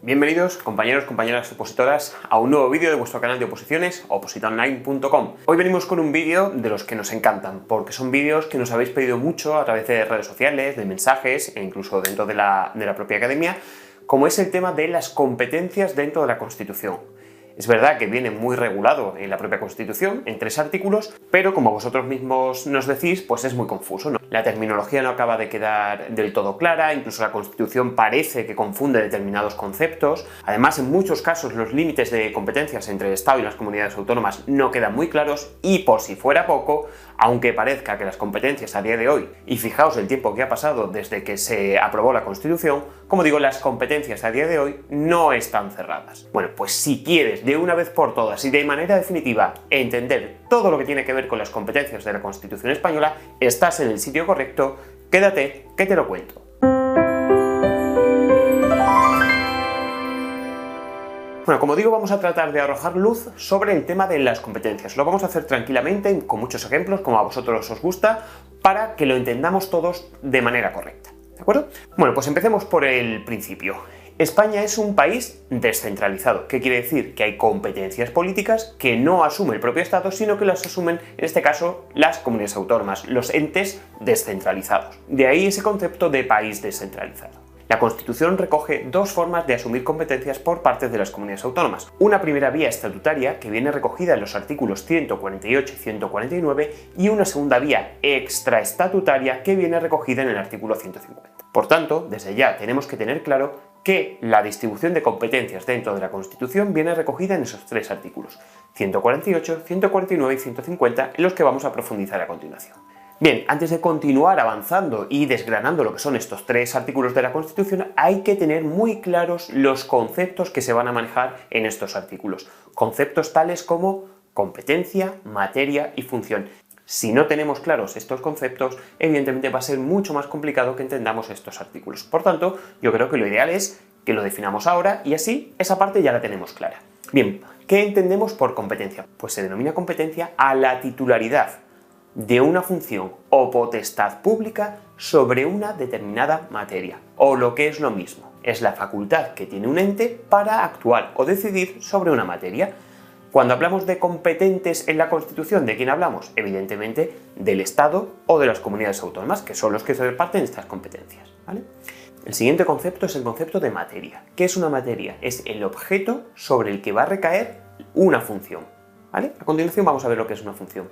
Bienvenidos, compañeros, compañeras opositoras, a un nuevo vídeo de vuestro canal de oposiciones, opositonline.com. Hoy venimos con un vídeo de los que nos encantan, porque son vídeos que nos habéis pedido mucho a través de redes sociales, de mensajes e incluso dentro de la propia academia, como es el tema de las competencias dentro de la Constitución. Es verdad que viene muy regulado en la propia Constitución, en 3 artículos, pero como vosotros mismos nos decís, pues es muy confuso, ¿no? La terminología no acaba de quedar del todo clara, incluso la Constitución parece que confunde determinados conceptos. Además, en muchos casos los límites de competencias entre el Estado y las comunidades autónomas no quedan muy claros y, por si fuera poco, aunque parezca que las competencias a día de hoy, y fijaos el tiempo que ha pasado desde que se aprobó la Constitución, como digo, las competencias a día de hoy no están cerradas. Bueno, pues si quieres de una vez por todas y de manera definitiva entender todo lo que tiene que ver con las competencias de la Constitución española, estás en el sitio correcto, quédate que te lo cuento. Bueno, como digo, vamos a tratar de arrojar luz sobre el tema de las competencias. Lo vamos a hacer tranquilamente, con muchos ejemplos, como a vosotros os gusta, para que lo entendamos todos de manera correcta. ¿De acuerdo? Bueno, pues empecemos por el principio. España es un país descentralizado. ¿Qué quiere decir? Que hay competencias políticas que no asume el propio Estado, sino que las asumen, en este caso, las comunidades autónomas, los entes descentralizados. De ahí ese concepto de país descentralizado. La Constitución recoge 2 formas de asumir competencias por parte de las comunidades autónomas. Una primera vía estatutaria, que viene recogida en los artículos 148 y 149, y una segunda vía extraestatutaria, que viene recogida en el artículo 150. Por tanto, desde ya tenemos que tener claro que la distribución de competencias dentro de la Constitución viene recogida en esos 3 artículos, 148, 149 y 150, en los que vamos a profundizar a continuación. Bien, antes de continuar avanzando y desgranando lo que son estos 3 artículos de la Constitución, hay que tener muy claros los conceptos que se van a manejar en estos artículos. Conceptos tales como competencia, materia y función. Si no tenemos claros estos conceptos, evidentemente va a ser mucho más complicado que entendamos estos artículos. Por tanto, yo creo que lo ideal es que lo definamos ahora y así esa parte ya la tenemos clara. Bien, ¿qué entendemos por competencia? Pues se denomina competencia a la titularidad de una función o potestad pública sobre una determinada materia, o lo que es lo mismo, es la facultad que tiene un ente para actuar o decidir sobre una materia. Cuando hablamos de competentes en la Constitución, ¿de quién hablamos? Evidentemente del Estado o de las comunidades autónomas, que son los que se reparten estas competencias, ¿vale? El siguiente concepto es el concepto de materia. ¿Qué es una materia? Es el objeto sobre el que va a recaer una función, ¿vale? A continuación vamos a ver lo que es una función.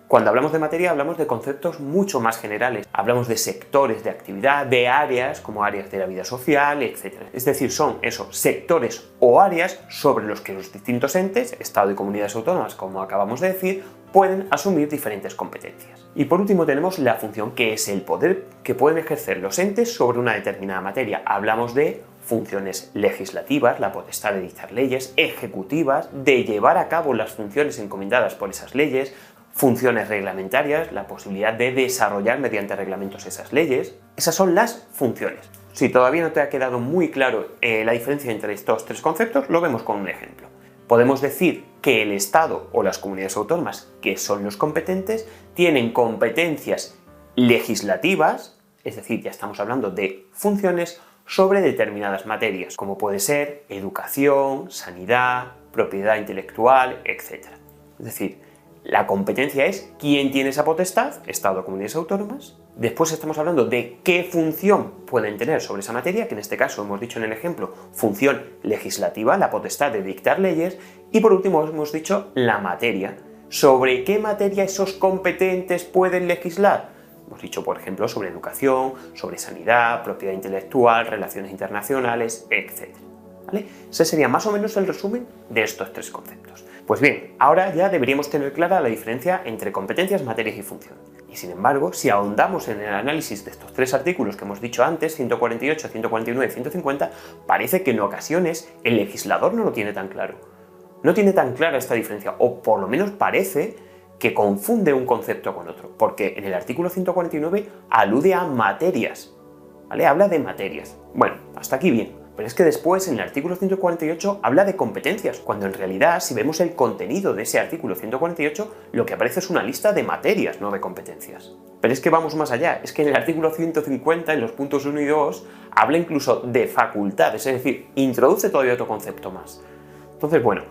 Cuando hablamos de materia hablamos de conceptos mucho más generales. Hablamos de sectores de actividad, de áreas, como áreas de la vida social, etc. Es decir, son esos sectores o áreas sobre los que los distintos entes, Estado y comunidades autónomas, como acabamos de decir, pueden asumir diferentes competencias. Y por último tenemos la función, que es el poder que pueden ejercer los entes sobre una determinada materia. Hablamos de funciones legislativas, la potestad de dictar leyes, ejecutivas, de llevar a cabo las funciones encomendadas por esas leyes, funciones reglamentarias, la posibilidad de desarrollar mediante reglamentos esas leyes. Esas son las funciones. Si todavía no te ha quedado muy claro la diferencia entre estos 3 conceptos, lo vemos con un ejemplo. Podemos decir que el Estado o las comunidades autónomas, que son los competentes, tienen competencias legislativas, es decir, ya estamos hablando de funciones sobre determinadas materias, como puede ser educación, sanidad, propiedad intelectual, etc. Es decir, la competencia es quién tiene esa potestad, Estado o comunidades autónomas. Después estamos hablando de qué función pueden tener sobre esa materia, que en este caso hemos dicho en el ejemplo función legislativa, la potestad de dictar leyes. Y por último hemos dicho la materia, sobre qué materia esos competentes pueden legislar. Hemos dicho, por ejemplo, sobre educación, sobre sanidad, propiedad intelectual, relaciones internacionales, etc. ¿Vale? Ese sería más o menos el resumen de estos 3 conceptos. Pues bien, ahora ya deberíamos tener clara la diferencia entre competencias, materias y función. Y sin embargo, si ahondamos en el análisis de estos 3 artículos que hemos dicho antes, 148, 149 y 150, parece que en ocasiones el legislador no lo tiene tan claro. No tiene tan clara esta diferencia, o por lo menos parece que confunde un concepto con otro, porque en el artículo 149 alude a materias, ¿vale? Habla de materias. Bueno, hasta aquí bien. Pero es que después, en el artículo 148, habla de competencias, cuando en realidad, si vemos el contenido de ese artículo 148, lo que aparece es una lista de materias, no de competencias. Pero es que vamos más allá, es que en el artículo 150, en los puntos 1 y 2, habla incluso de facultades, es decir, introduce todavía otro concepto más. Entonces, bueno,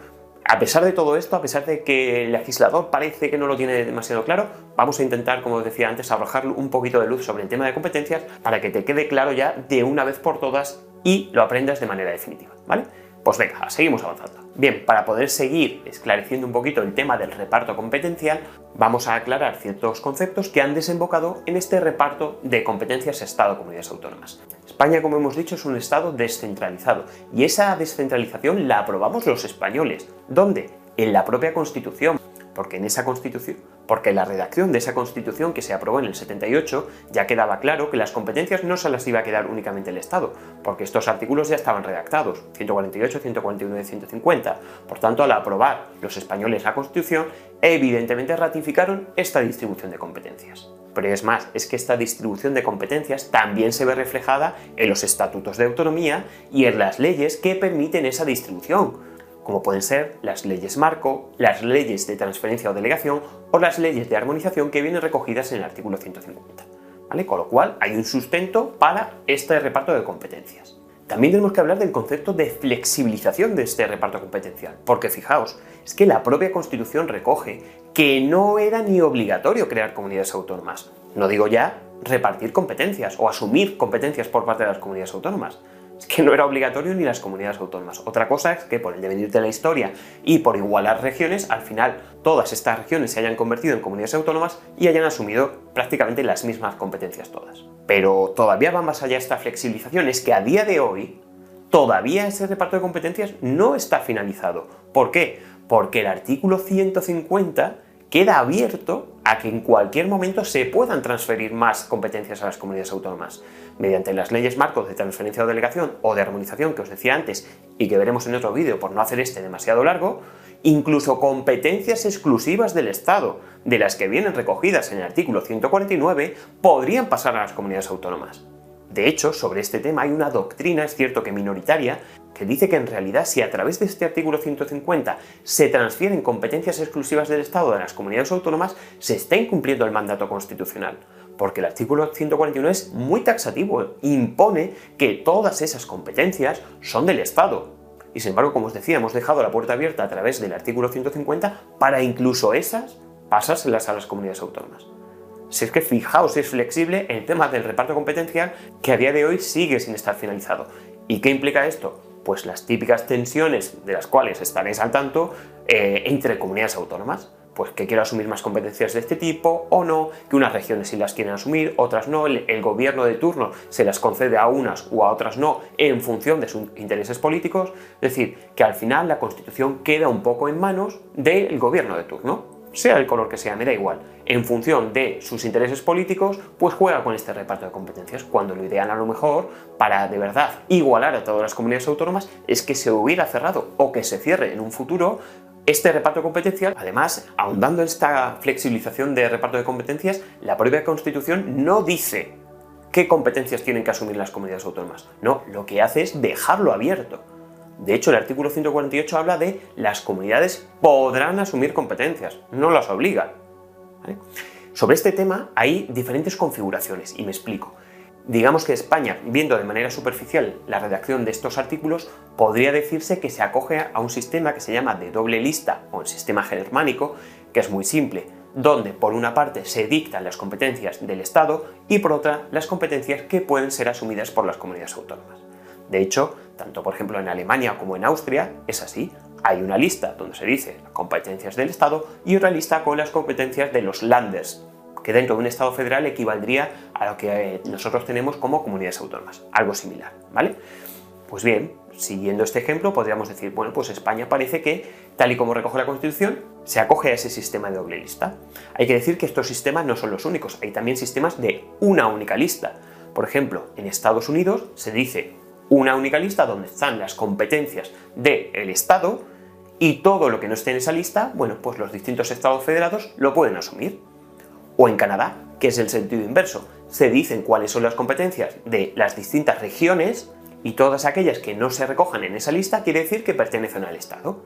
a pesar de todo esto, a pesar de que el legislador parece que no lo tiene demasiado claro, vamos a intentar, como os decía antes, arrojar un poquito de luz sobre el tema de competencias para que te quede claro ya de una vez por todas y lo aprendas de manera definitiva, ¿vale? Pues venga, seguimos avanzando. Bien, para poder seguir esclareciendo un poquito el tema del reparto competencial, vamos a aclarar ciertos conceptos que han desembocado en este reparto de competencias Estado-Comunidades Autónomas. España, como hemos dicho, es un Estado descentralizado y esa descentralización la aprobamos los españoles. ¿Dónde? En la propia Constitución. Porque en la redacción de esa Constitución que se aprobó en el 78 ya quedaba claro que las competencias no se las iba a quedar únicamente el Estado, porque estos artículos ya estaban redactados, 148, 149 y 150. Por tanto, al aprobar los españoles la Constitución, evidentemente ratificaron esta distribución de competencias. Pero es más, es que esta distribución de competencias también se ve reflejada en los estatutos de autonomía y en las leyes que permiten esa distribución, como pueden ser las leyes marco, las leyes de transferencia o delegación o las leyes de armonización que vienen recogidas en el artículo 150. ¿Vale? Con lo cual hay un sustento para este reparto de competencias. También tenemos que hablar del concepto de flexibilización de este reparto competencial, porque fijaos, es que la propia Constitución recoge que no era ni obligatorio crear comunidades autónomas. No digo ya repartir competencias o asumir competencias por parte de las comunidades autónomas. Es que no era obligatorio ni las comunidades autónomas. Otra cosa es que por el devenir de la historia y por igualar regiones, al final todas estas regiones se hayan convertido en comunidades autónomas y hayan asumido prácticamente las mismas competencias todas. Pero todavía va más allá esta flexibilización, es que a día de hoy todavía ese reparto de competencias no está finalizado. ¿Por qué? Porque el artículo 150 queda abierto a que en cualquier momento se puedan transferir más competencias a las comunidades autónomas, mediante las leyes marcos de transferencia o delegación o de armonización que os decía antes y que veremos en otro vídeo por no hacer este demasiado largo, incluso competencias exclusivas del Estado, de las que vienen recogidas en el artículo 149, podrían pasar a las comunidades autónomas. De hecho, sobre este tema hay una doctrina, es cierto que minoritaria, que dice que en realidad si a través de este artículo 150 se transfieren competencias exclusivas del Estado a las comunidades autónomas, se está incumpliendo el mandato constitucional, porque el artículo 149 es muy taxativo, impone que todas esas competencias son del Estado. Y sin embargo, como os decía, hemos dejado la puerta abierta a través del artículo 150 para incluso esas pasárselas a las comunidades autónomas. Si es que fijaos, es flexible el tema del reparto competencial que a día de hoy sigue sin estar finalizado. ¿Y qué implica esto? Pues las típicas tensiones de las cuales estaréis al tanto entre comunidades autónomas. Pues que quiero asumir más competencias de este tipo o no, que unas regiones sí las quieren asumir, otras no, el gobierno de turno se las concede a unas u a otras no en función de sus intereses políticos. Es decir, que al final la Constitución queda un poco en manos del gobierno de turno. Sea el color que sea, me da igual. En función de sus intereses políticos, pues juega con este reparto de competencias, cuando lo ideal a lo mejor, para de verdad igualar a todas las comunidades autónomas, es que se hubiera cerrado o que se cierre en un futuro este reparto competencial. Además, ahondando en esta flexibilización de reparto de competencias, la propia Constitución no dice qué competencias tienen que asumir las comunidades autónomas. No, lo que hace es dejarlo abierto. De hecho, el artículo 148 habla de las comunidades podrán asumir competencias, no las obliga. ¿Vale? Sobre este tema hay diferentes configuraciones, y me explico. Digamos que España, viendo de manera superficial la redacción de estos artículos, podría decirse que se acoge a un sistema que se llama de doble lista o el sistema germánico, que es muy simple, donde por una parte se dictan las competencias del Estado y por otra las competencias que pueden ser asumidas por las comunidades autónomas. De hecho, tanto por ejemplo en Alemania como en Austria es así. Hay una lista donde se dice las competencias del Estado y otra lista con las competencias de los Länders, que dentro de un Estado federal equivaldría a lo que nosotros tenemos como comunidades autónomas, algo similar, ¿vale? Pues bien, siguiendo este ejemplo, podríamos decir, bueno, pues España parece que, tal y como recoge la Constitución, se acoge a ese sistema de doble lista. Hay que decir que estos sistemas no son los únicos, hay también sistemas de una única lista. Por ejemplo, en Estados Unidos se dice una única lista donde están las competencias del Estado y todo lo que no esté en esa lista, bueno, pues los distintos estados federados lo pueden asumir. O en Canadá, que es el sentido inverso, se dicen cuáles son las competencias de las distintas regiones y todas aquellas que no se recojan en esa lista quiere decir que pertenecen al Estado.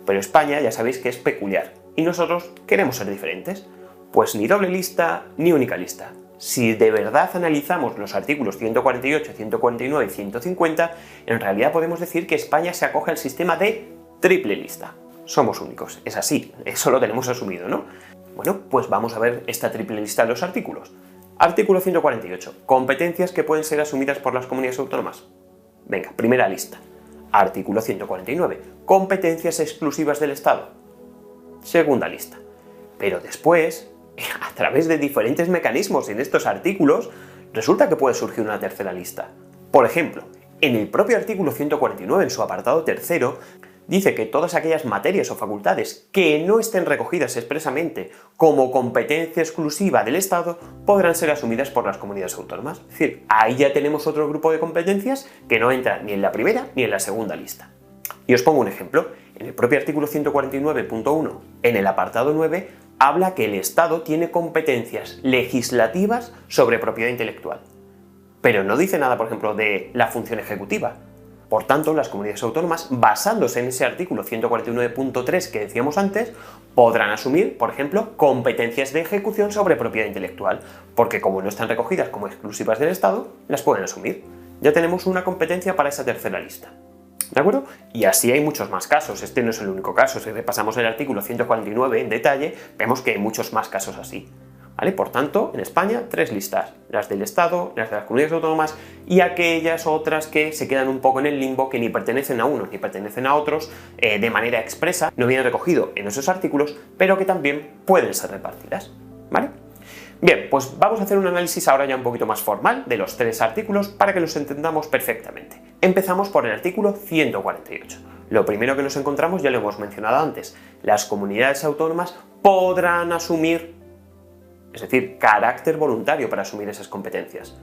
Pero España ya sabéis que es peculiar y nosotros queremos ser diferentes. Pues ni doble lista ni única lista. Si de verdad analizamos los artículos 148, 149 y 150, en realidad podemos decir que España se acoge al sistema de triple lista. Somos únicos, es así, eso lo tenemos asumido, ¿no? Bueno, pues vamos a ver esta triple lista de los artículos. Artículo 148. Competencias que pueden ser asumidas por las comunidades autónomas. Venga, primera lista. Artículo 149. Competencias exclusivas del Estado. Segunda lista. Pero después, a través de diferentes mecanismos en estos artículos, resulta que puede surgir una tercera lista. Por ejemplo, en el propio artículo 149, en su apartado tercero, dice que todas aquellas materias o facultades que no estén recogidas expresamente como competencia exclusiva del Estado podrán ser asumidas por las comunidades autónomas. Es decir, ahí ya tenemos otro grupo de competencias que no entran ni en la primera ni en la segunda lista. Y os pongo un ejemplo. En el propio artículo 149.1, en el apartado 9, habla que el Estado tiene competencias legislativas sobre propiedad intelectual. Pero no dice nada, por ejemplo, de la función ejecutiva. Por tanto, las comunidades autónomas, basándose en ese artículo 149.3 que decíamos antes, podrán asumir, por ejemplo, competencias de ejecución sobre propiedad intelectual, porque como no están recogidas como exclusivas del Estado, las pueden asumir. Ya tenemos una competencia para esa tercera lista. ¿De acuerdo? Y así hay muchos más casos, este no es el único caso. Si repasamos el artículo 149 en detalle, vemos que hay muchos más casos así. ¿Vale? Por tanto, en España, tres listas, las del Estado, las de las comunidades autónomas y aquellas otras que se quedan un poco en el limbo, que ni pertenecen a unos ni pertenecen a otros de manera expresa, no vienen recogido en esos artículos, pero que también pueden ser repartidas. ¿Vale? Bien, pues vamos a hacer un análisis ahora ya un poquito más formal de los tres artículos para que los entendamos perfectamente. Empezamos por el artículo 148. Lo primero que nos encontramos, ya lo hemos mencionado antes, las comunidades autónomas podrán asumir, es decir, carácter voluntario para asumir esas competencias,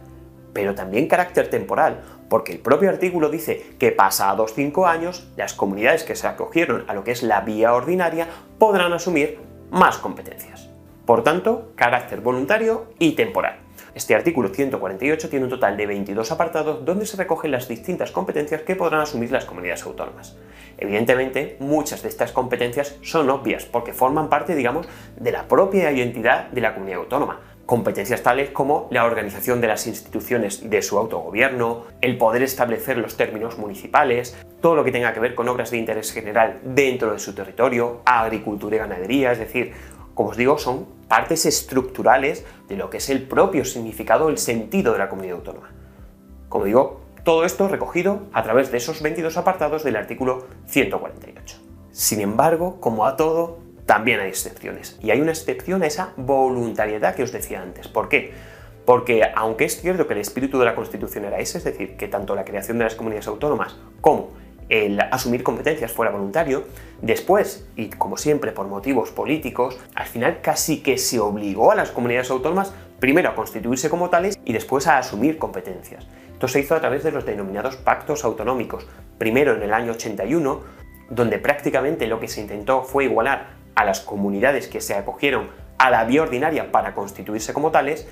pero también carácter temporal, porque el propio artículo dice que pasados 5 años, las comunidades que se acogieron a lo que es la vía ordinaria podrán asumir más competencias. Por tanto, carácter voluntario y temporal. Este artículo 148 tiene un total de 22 apartados donde se recogen las distintas competencias que podrán asumir las comunidades autónomas. Evidentemente, muchas de estas competencias son obvias porque forman parte, digamos, de la propia identidad de la comunidad autónoma. Competencias tales como la organización de las instituciones de su autogobierno, el poder establecer los términos municipales, todo lo que tenga que ver con obras de interés general dentro de su territorio, agricultura y ganadería, es decir, como os digo, son partes estructurales de lo que es el propio significado, el sentido de la comunidad autónoma. Como digo, todo esto recogido a través de esos 22 apartados del artículo 148. Sin embargo, como a todo, también hay excepciones. Y hay una excepción a esa voluntariedad que os decía antes. ¿Por qué? Porque aunque es cierto que el espíritu de la Constitución era ese, es decir, que tanto la creación de las comunidades autónomas como el asumir competencias fuera voluntario, después, y como siempre por motivos políticos, al final casi que se obligó a las comunidades autónomas primero a constituirse como tales y después a asumir competencias. Esto se hizo a través de los denominados pactos autonómicos, primero en el año 81, donde prácticamente lo que se intentó fue igualar a las comunidades que se acogieron a la vía ordinaria para constituirse como tales,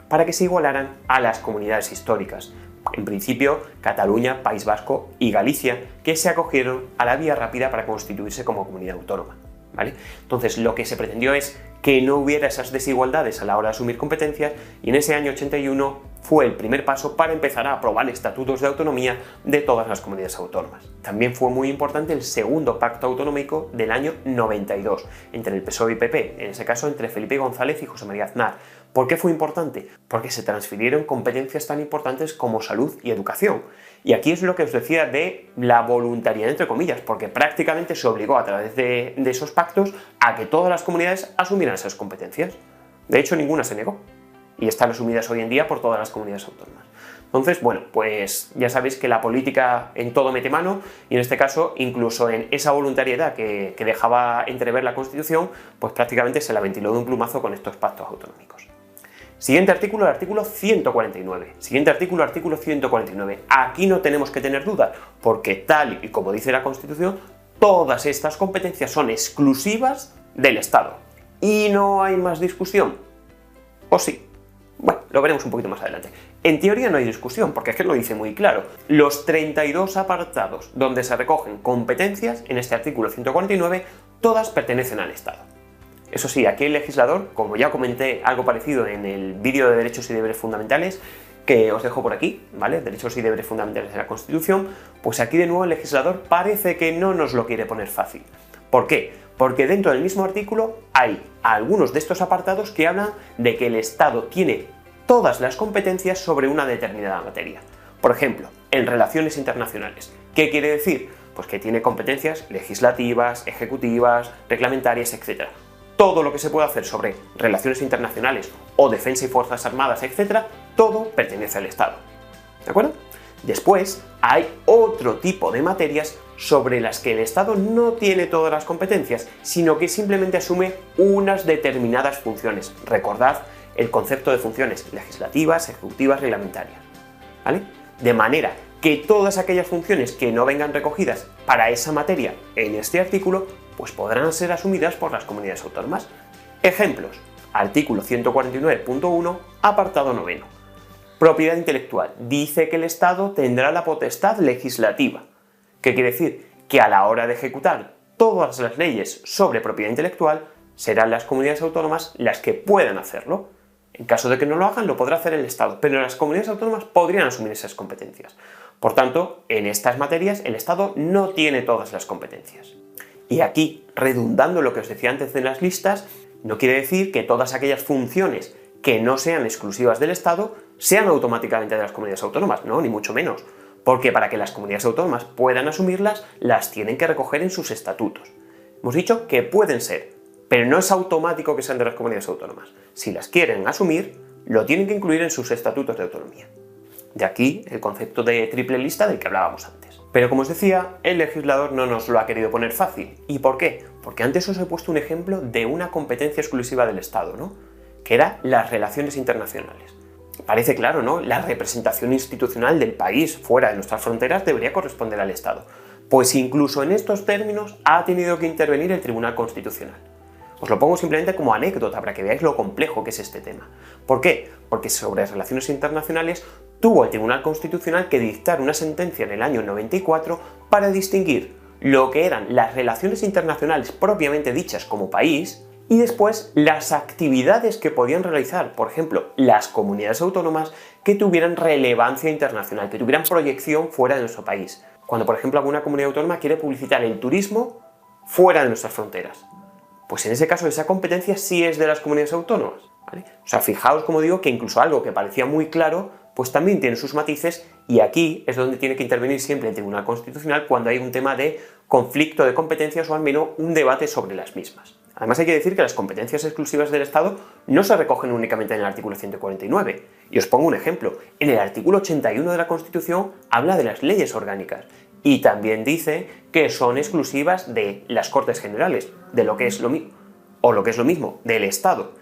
para que se igualaran a las comunidades históricas. En principio, Cataluña, País Vasco y Galicia, que se acogieron a la vía rápida para constituirse como comunidad autónoma. ¿Vale? Entonces, lo que se pretendió es que no hubiera esas desigualdades a la hora de asumir competencias y en ese año 81 fue el primer paso para empezar a aprobar estatutos de autonomía de todas las comunidades autónomas. También fue muy importante el segundo pacto autonómico del año 92 entre el PSOE y PP, en ese caso entre Felipe González y José María Aznar. ¿Por qué fue importante? Porque se transfirieron competencias tan importantes como salud y educación. Y aquí es lo que os decía de la voluntariedad entre comillas, porque prácticamente se obligó a través de esos pactos a que todas las comunidades asumieran esas competencias. De hecho, ninguna se negó. Y están asumidas hoy en día por todas las comunidades autónomas. Entonces, bueno, pues ya sabéis que la política en todo mete mano y en este caso, incluso en esa voluntariedad que dejaba entrever la Constitución, pues prácticamente se la ventiló de un plumazo con estos pactos autonómicos. Siguiente artículo, el artículo 149. Siguiente artículo, artículo 149. Aquí no tenemos que tener dudas, porque tal y como dice la Constitución, todas estas competencias son exclusivas del Estado. Y no hay más discusión. ¿O sí? Bueno, lo veremos un poquito más adelante. En teoría no hay discusión, porque es que lo dice muy claro. Los 32 apartados donde se recogen competencias en este artículo 149, todas pertenecen al Estado. Eso sí, aquí el legislador, como ya comenté algo parecido en el vídeo de derechos y deberes fundamentales, que os dejo por aquí, ¿vale? Derechos y deberes fundamentales de la Constitución, pues aquí de nuevo el legislador parece que no nos lo quiere poner fácil. ¿Por qué? Porque dentro del mismo artículo hay algunos de estos apartados que hablan de que el Estado tiene todas las competencias sobre una determinada materia. Por ejemplo, en relaciones internacionales. ¿Qué quiere decir? Pues que tiene competencias legislativas, ejecutivas, reglamentarias, etc. Todo lo que se puede hacer sobre relaciones internacionales o defensa y fuerzas armadas, etc., todo pertenece al Estado. ¿De acuerdo? Después, hay otro tipo de materias sobre las que el Estado no tiene todas las competencias, sino que simplemente asume unas determinadas funciones. Recordad el concepto de funciones legislativas, ejecutivas, reglamentarias. ¿Vale? De manera que todas aquellas funciones que no vengan recogidas para esa materia en este artículo, pues podrán ser asumidas por las comunidades autónomas. Ejemplos: artículo 149.1, apartado 9. Propiedad intelectual. Dice que el Estado tendrá la potestad legislativa. ¿Qué quiere decir? Que a la hora de ejecutar todas las leyes sobre propiedad intelectual, serán las comunidades autónomas las que puedan hacerlo. En caso de que no lo hagan, lo podrá hacer el Estado, pero las comunidades autónomas podrían asumir esas competencias. Por tanto, en estas materias el Estado no tiene todas las competencias. Y aquí, redundando en lo que os decía antes de las listas, no quiere decir que todas aquellas funciones que no sean exclusivas del Estado sean automáticamente de las comunidades autónomas, no, ni mucho menos. Porque para que las comunidades autónomas puedan asumirlas, las tienen que recoger en sus estatutos. Hemos dicho que pueden ser, pero no es automático que sean de las comunidades autónomas. Si las quieren asumir, lo tienen que incluir en sus estatutos de autonomía. De aquí el concepto de triple lista del que hablábamos antes. Pero como os decía, el legislador no nos lo ha querido poner fácil. ¿Y por qué? Porque antes os he puesto un ejemplo de una competencia exclusiva del Estado, ¿no? Que era las relaciones internacionales. Parece claro, ¿no? La representación institucional del país fuera de nuestras fronteras debería corresponder al Estado. Pues incluso en estos términos ha tenido que intervenir el Tribunal Constitucional. Os lo pongo simplemente como anécdota para que veáis lo complejo que es este tema. ¿Por qué? Porque sobre relaciones internacionales tuvo el Tribunal Constitucional que dictar una sentencia en el año 94 para distinguir lo que eran las relaciones internacionales propiamente dichas como país y después las actividades que podían realizar, por ejemplo, las comunidades autónomas que tuvieran relevancia internacional, que tuvieran proyección fuera de nuestro país. Cuando, por ejemplo, alguna comunidad autónoma quiere publicitar el turismo fuera de nuestras fronteras. Pues en ese caso esa competencia sí es de las comunidades autónomas, ¿vale? O sea, fijaos, como digo, que incluso algo que parecía muy claro, pues también tiene sus matices, y aquí es donde tiene que intervenir siempre el Tribunal Constitucional cuando hay un tema de conflicto de competencias o al menos un debate sobre las mismas. Además hay que decir que las competencias exclusivas del Estado no se recogen únicamente en el artículo 149. Y os pongo un ejemplo. En el artículo 81 de la Constitución habla de las leyes orgánicas y también dice que son exclusivas de las Cortes Generales, de lo que es lo mismo, o lo que es lo mismo, del Estado.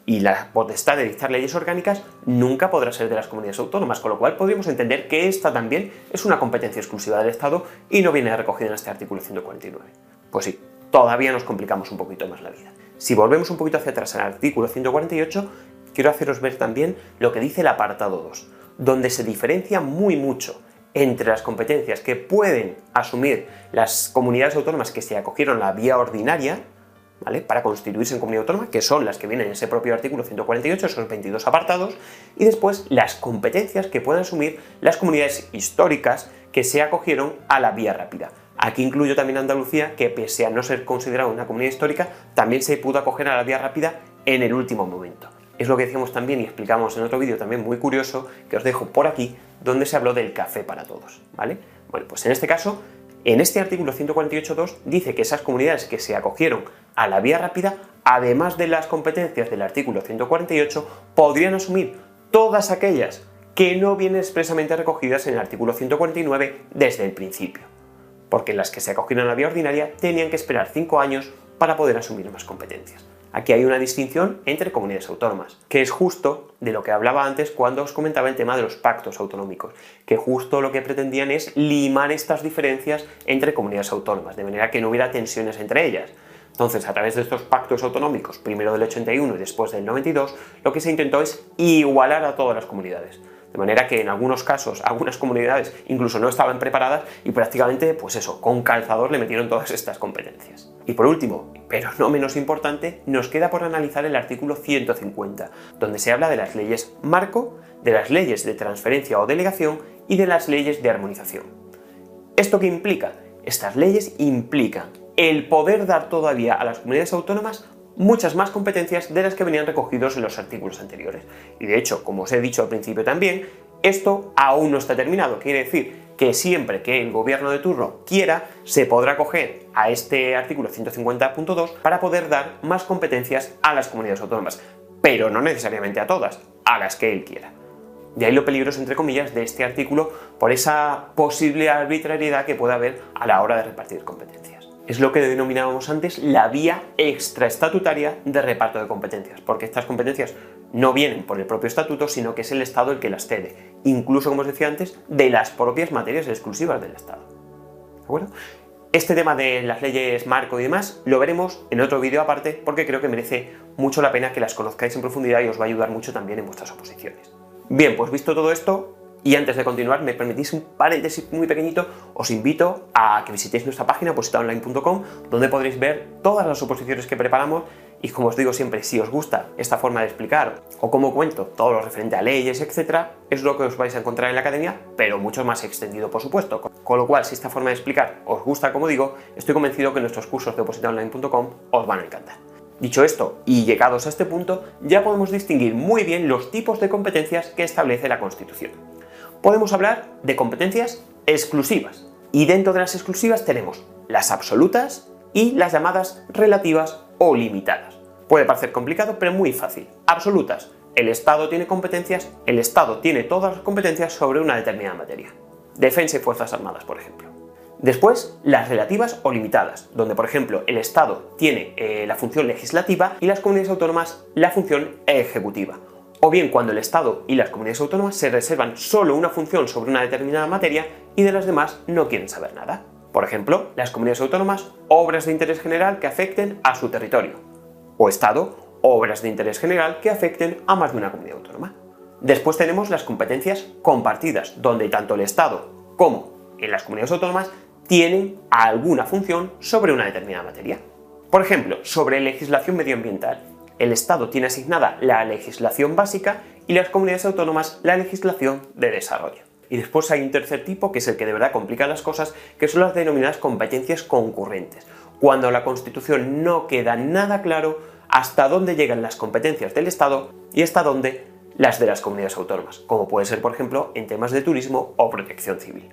Y la potestad de dictar leyes orgánicas nunca podrá ser de las comunidades autónomas, con lo cual podríamos entender que esta también es una competencia exclusiva del Estado y no viene recogida en este artículo 149. Pues sí, todavía nos complicamos un poquito más la vida. Si volvemos un poquito hacia atrás al artículo 148, quiero haceros ver también lo que dice el apartado 2, donde se diferencia muy mucho entre las competencias que pueden asumir las comunidades autónomas que se acogieron a la vía ordinaria, ¿vale?, para constituirse en comunidad autónoma, que son las que vienen en ese propio artículo 148, esos 22 apartados, y después las competencias que pueden asumir las comunidades históricas que se acogieron a la vía rápida. Aquí incluyo también Andalucía, que pese a no ser considerada una comunidad histórica, también se pudo acoger a la vía rápida en el último momento. Es lo que decíamos también y explicamos en otro vídeo también muy curioso, que os dejo por aquí, donde se habló del café para todos, ¿vale? Bueno, pues en este caso, en este artículo 148.2 dice que esas comunidades que se acogieron a la vía rápida, además de las competencias del artículo 148, podrían asumir todas aquellas que no vienen expresamente recogidas en el artículo 149 desde el principio, porque las que se acogieron a la vía ordinaria tenían que esperar 5 años para poder asumir más competencias. Aquí hay una distinción entre comunidades autónomas, que es justo de lo que hablaba antes cuando os comentaba el tema de los pactos autonómicos, que justo lo que pretendían es limar estas diferencias entre comunidades autónomas, de manera que no hubiera tensiones entre ellas. Entonces, a través de estos pactos autonómicos, primero del 81 y después del 92, lo que se intentó es igualar a todas las comunidades. De manera que en algunos casos, algunas comunidades incluso no estaban preparadas y prácticamente, pues eso, con calzador le metieron todas estas competencias. Y por último, pero no menos importante, nos queda por analizar el artículo 150, donde se habla de las leyes marco, de las leyes de transferencia o delegación y de las leyes de armonización. ¿Esto qué implica? Estas leyes implican el poder dar todavía a las comunidades autónomas muchas más competencias de las que venían recogidos en los artículos anteriores. Y de hecho, como os he dicho al principio también, esto aún no está terminado. Quiere decir que siempre que el gobierno de turno quiera, se podrá acoger a este artículo 150.2 para poder dar más competencias a las comunidades autónomas, pero no necesariamente a todas, a las que él quiera. De ahí lo peligroso, entre comillas, de este artículo por esa posible arbitrariedad que puede haber a la hora de repartir competencias. Es lo que denominábamos antes la vía extraestatutaria de reparto de competencias, porque estas competencias no vienen por el propio estatuto, sino que es el Estado el que las cede, incluso, como os decía antes, de las propias materias exclusivas del Estado. ¿De acuerdo? Este tema de las leyes marco y demás lo veremos en otro vídeo aparte, porque creo que merece mucho la pena que las conozcáis en profundidad y os va a ayudar mucho también en vuestras oposiciones. Bien, pues visto todo esto, y antes de continuar, me permitís un paréntesis muy pequeñito, os invito a que visitéis nuestra página opositaonline.com, donde podréis ver todas las oposiciones que preparamos y, como os digo siempre, si os gusta esta forma de explicar o cómo cuento todo lo referente a leyes, etc., es lo que os vais a encontrar en la academia, pero mucho más extendido, por supuesto. Con lo cual, si esta forma de explicar os gusta, como digo, estoy convencido que nuestros cursos de opositaonline.com os van a encantar. Dicho esto, y llegados a este punto, ya podemos distinguir muy bien los tipos de competencias que establece la Constitución. Podemos hablar de competencias exclusivas, y dentro de las exclusivas tenemos las absolutas y las llamadas relativas o limitadas. Puede parecer complicado, pero muy fácil. Absolutas: el Estado tiene competencias, el Estado tiene todas las competencias sobre una determinada materia. Defensa y Fuerzas Armadas, por ejemplo. Después, las relativas o limitadas, donde, por ejemplo, el Estado tiene la función legislativa y las comunidades autónomas la función ejecutiva. O bien cuando el Estado y las comunidades autónomas se reservan solo una función sobre una determinada materia y de las demás no quieren saber nada. Por ejemplo, las comunidades autónomas, obras de interés general que afecten a su territorio. O Estado, obras de interés general que afecten a más de una comunidad autónoma. Después tenemos las competencias compartidas, donde tanto el Estado como en las comunidades autónomas tienen alguna función sobre una determinada materia. Por ejemplo, sobre legislación medioambiental, el Estado tiene asignada la legislación básica y las comunidades autónomas la legislación de desarrollo. Y después hay un tercer tipo, que es el que de verdad complica las cosas, que son las denominadas competencias concurrentes, cuando en la Constitución no queda nada claro hasta dónde llegan las competencias del Estado y hasta dónde las de las comunidades autónomas, como puede ser, por ejemplo, en temas de turismo o protección civil.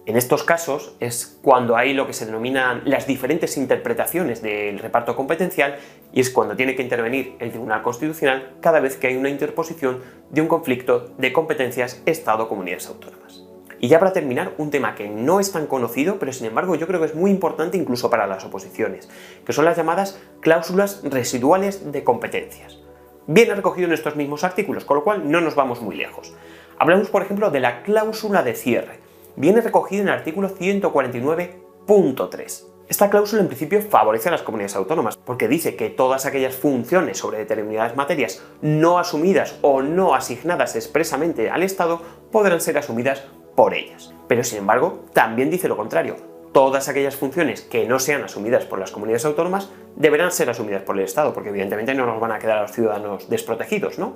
En estos casos es cuando hay lo que se denominan las diferentes interpretaciones del reparto competencial y es cuando tiene que intervenir el Tribunal Constitucional cada vez que hay una interposición de un conflicto de competencias Estado-comunidades autónomas. Y ya para terminar, un tema que no es tan conocido, pero sin embargo yo creo que es muy importante incluso para las oposiciones, que son las llamadas cláusulas residuales de competencias. Viene recogido en estos mismos artículos, con lo cual no nos vamos muy lejos. Hablamos, por ejemplo, de la cláusula de cierre. Viene recogido en el artículo 149.3. Esta cláusula en principio favorece a las comunidades autónomas, porque dice que todas aquellas funciones sobre determinadas materias no asumidas o no asignadas expresamente al Estado podrán ser asumidas por ellas. Pero sin embargo, también dice lo contrario. Todas aquellas funciones que no sean asumidas por las comunidades autónomas deberán ser asumidas por el Estado, porque evidentemente no nos van a quedar a los ciudadanos desprotegidos, ¿no?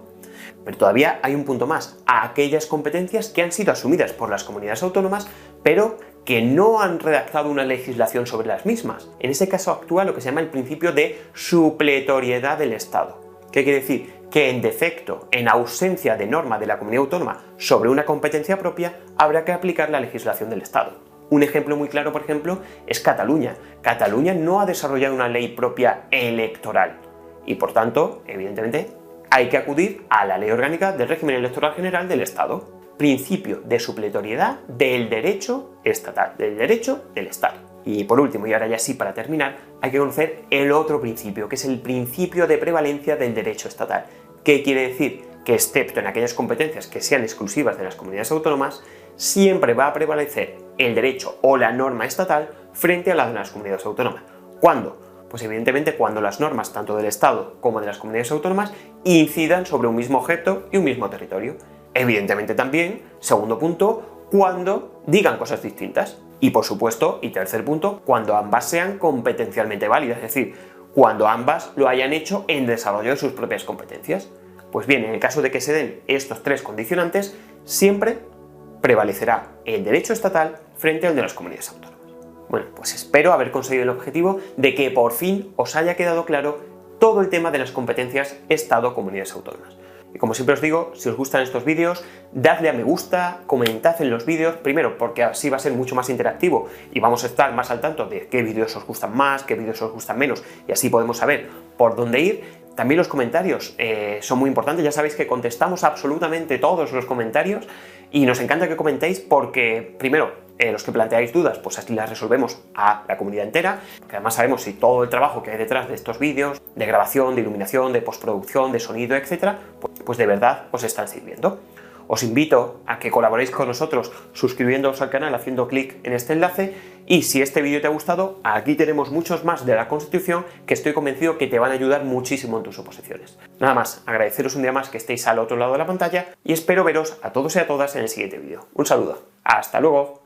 Pero todavía hay un punto más, a aquellas competencias que han sido asumidas por las comunidades autónomas, pero que no han redactado una legislación sobre las mismas. En ese caso actúa lo que se llama el principio de supletoriedad del Estado. ¿Qué quiere decir? Que en defecto, en ausencia de norma de la comunidad autónoma sobre una competencia propia, habrá que aplicar la legislación del Estado. Un ejemplo muy claro, por ejemplo, es Cataluña. Cataluña no ha desarrollado una ley propia electoral y, por tanto, evidentemente, hay que acudir a la Ley Orgánica del Régimen Electoral General del Estado. Principio de supletoriedad del derecho estatal, del derecho del Estado. Y por último, y ahora ya sí para terminar, hay que conocer el otro principio, que es el principio de prevalencia del derecho estatal. ¿Qué quiere decir? Que excepto en aquellas competencias que sean exclusivas de las comunidades autónomas, siempre va a prevalecer el derecho o la norma estatal frente a la de las comunidades autónomas. ¿Cuándo? Pues evidentemente cuando las normas tanto del Estado como de las comunidades autónomas incidan sobre un mismo objeto y un mismo territorio. Evidentemente también, segundo punto, cuando digan cosas distintas. Y por supuesto, y tercer punto, cuando ambas sean competencialmente válidas, es decir, cuando ambas lo hayan hecho en desarrollo de sus propias competencias. Pues bien, en el caso de que se den estos tres condicionantes, siempre prevalecerá el derecho estatal frente al de las comunidades autónomas. Bueno, pues espero haber conseguido el objetivo de que por fin os haya quedado claro todo el tema de las competencias Estado-Comunidades autónomas. Y como siempre os digo, si os gustan estos vídeos, dadle a me gusta, comentad en los vídeos, primero porque así va a ser mucho más interactivo y vamos a estar más al tanto de qué vídeos os gustan más, qué vídeos os gustan menos, y así podemos saber por dónde ir. También los comentarios son muy importantes, ya sabéis que contestamos absolutamente todos los comentarios y nos encanta que comentéis porque, primero, los que planteáis dudas, pues así las resolvemos a la comunidad entera, porque además sabemos si todo el trabajo que hay detrás de estos vídeos, de grabación, de iluminación, de postproducción, de sonido, etcétera, pues de verdad os están sirviendo. Os invito a que colaboréis con nosotros suscribiéndoos al canal haciendo clic en este enlace, y si este vídeo te ha gustado, aquí tenemos muchos más de la Constitución que estoy convencido que te van a ayudar muchísimo en tus oposiciones. Nada más, agradeceros un día más que estéis al otro lado de la pantalla y espero veros a todos y a todas en el siguiente vídeo. Un saludo, ¡hasta luego!